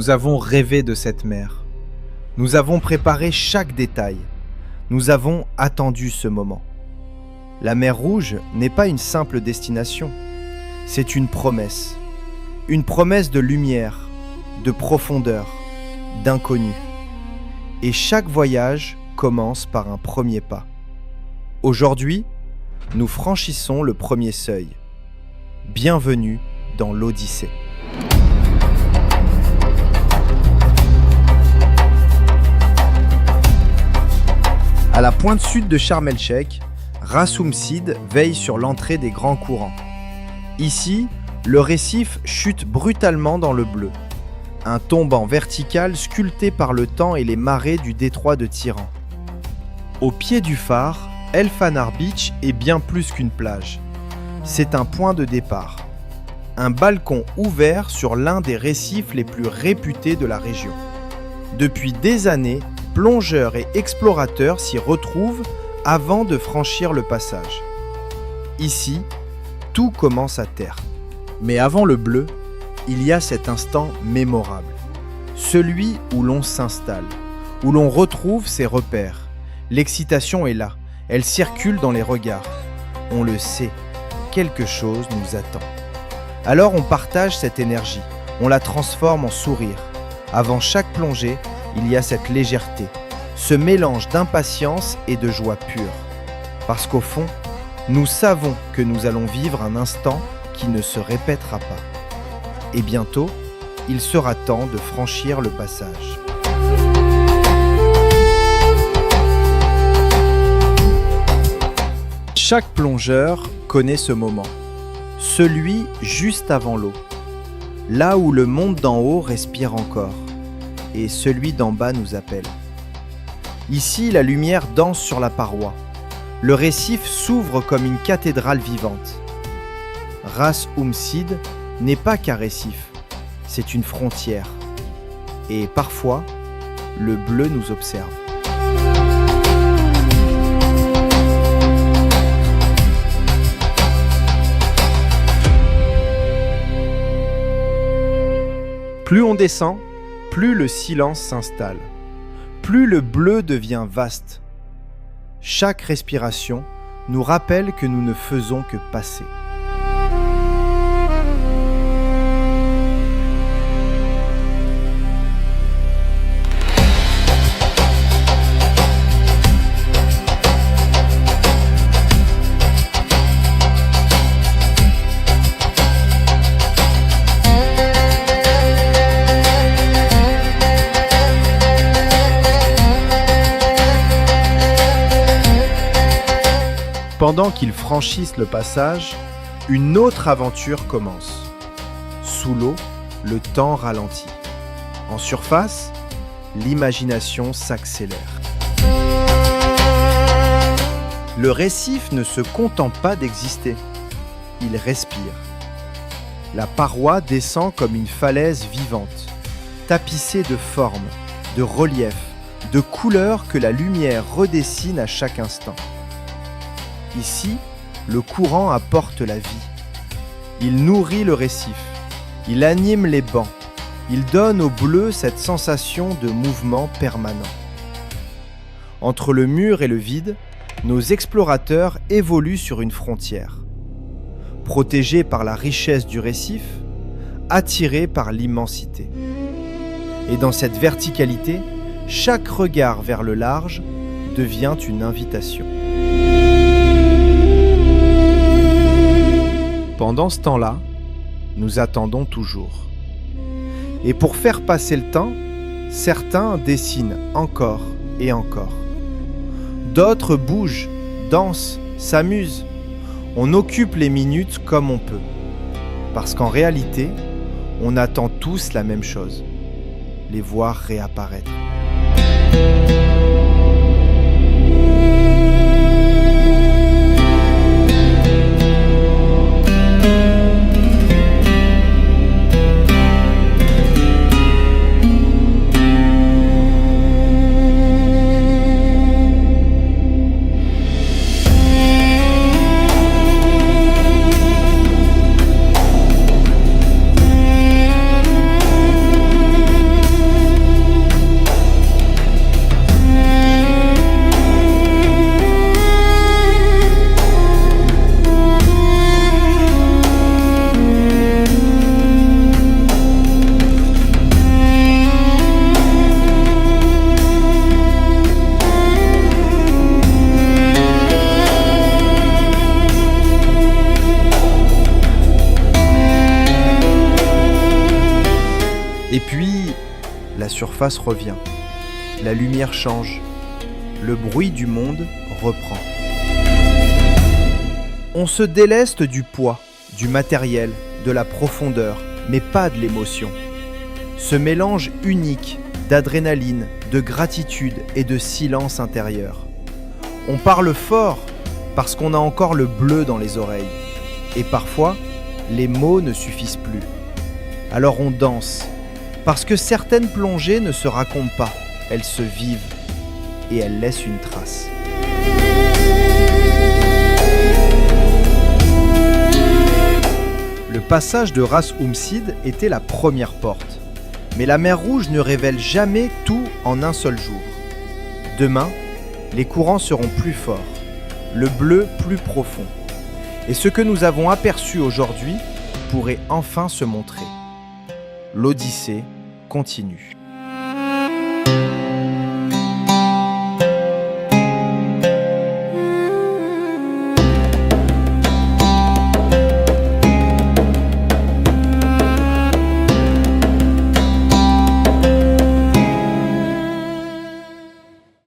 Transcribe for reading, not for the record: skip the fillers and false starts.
Nous avons rêvé de cette mer. Nous avons préparé chaque détail. Nous avons attendu ce moment. La mer Rouge n'est pas une simple destination. C'est une promesse. Une promesse de lumière, de profondeur, d'inconnu. Et chaque voyage commence par un premier pas. Aujourd'hui, nous franchissons le premier seuil. Bienvenue dans l'Odyssée. À la pointe sud de Sharm el-Sheikh, Ras Umm-Sid veille sur l'entrée des grands courants. Ici, le récif chute brutalement dans le bleu. Un tombant vertical sculpté par le temps et les marées du détroit de Tiran. Au pied du phare, El Fanar Beach est bien plus qu'une plage. C'est un point de départ. Un balcon ouvert sur l'un des récifs les plus réputés de la région. Depuis des années, plongeurs et explorateurs s'y retrouvent avant de franchir le passage. Ici, tout commence à terre. Mais avant le bleu, il y a cet instant mémorable. Celui où l'on s'installe, où l'on retrouve ses repères. L'excitation est là, elle circule dans les regards. On le sait, quelque chose nous attend. Alors on partage cette énergie, on la transforme en sourire. Avant chaque plongée, il y a cette légèreté, ce mélange d'impatience et de joie pure. Parce qu'au fond, nous savons que nous allons vivre un instant qui ne se répétera pas. Et bientôt, il sera temps de franchir le passage. Chaque plongeur connaît ce moment, celui juste avant l'eau, là où le monde d'en haut respire encore. Et celui d'en bas nous appelle. Ici, la lumière danse sur la paroi. Le récif s'ouvre comme une cathédrale vivante. Ras Umm-Sid n'est pas qu'un récif, c'est une frontière. Et parfois, le bleu nous observe. Plus on descend, plus le silence s'installe, plus le bleu devient vaste. Chaque respiration nous rappelle que nous ne faisons que passer. Pendant qu'ils franchissent le passage, une autre aventure commence. Sous l'eau, le temps ralentit. En surface, l'imagination s'accélère. Le récif ne se contente pas d'exister, il respire. La paroi descend comme une falaise vivante, tapissée de formes, de reliefs, de couleurs que la lumière redessine à chaque instant. Ici, le courant apporte la vie. Il nourrit le récif, il anime les bancs, il donne au bleu cette sensation de mouvement permanent. Entre le mur et le vide, nos explorateurs évoluent sur une frontière. Protégés par la richesse du récif, attirés par l'immensité. Et dans cette verticalité, chaque regard vers le large devient une invitation. Pendant ce temps-là, nous attendons toujours. Et pour faire passer le temps, certains dessinent encore et encore. D'autres bougent, dansent, s'amusent. On occupe les minutes comme on peut. Parce qu'en réalité, on attend tous la même chose, les voir réapparaître. surface revient. La lumière change. Le bruit du monde reprend. On se déleste du poids, du matériel, de la profondeur, mais pas de l'émotion. Ce mélange unique d'adrénaline, de gratitude et de silence intérieur. On parle fort parce qu'on a encore le bleu dans les oreilles. Et parfois, les mots ne suffisent plus. Alors on danse, parce que certaines plongées ne se racontent pas, elles se vivent et elles laissent une trace. Le passage de Ras Umm-Sid était la première porte. Mais la mer Rouge ne révèle jamais tout en un seul jour. Demain, les courants seront plus forts, le bleu plus profond. Et ce que nous avons aperçu aujourd'hui pourrait enfin se montrer. L'Odyssée continue.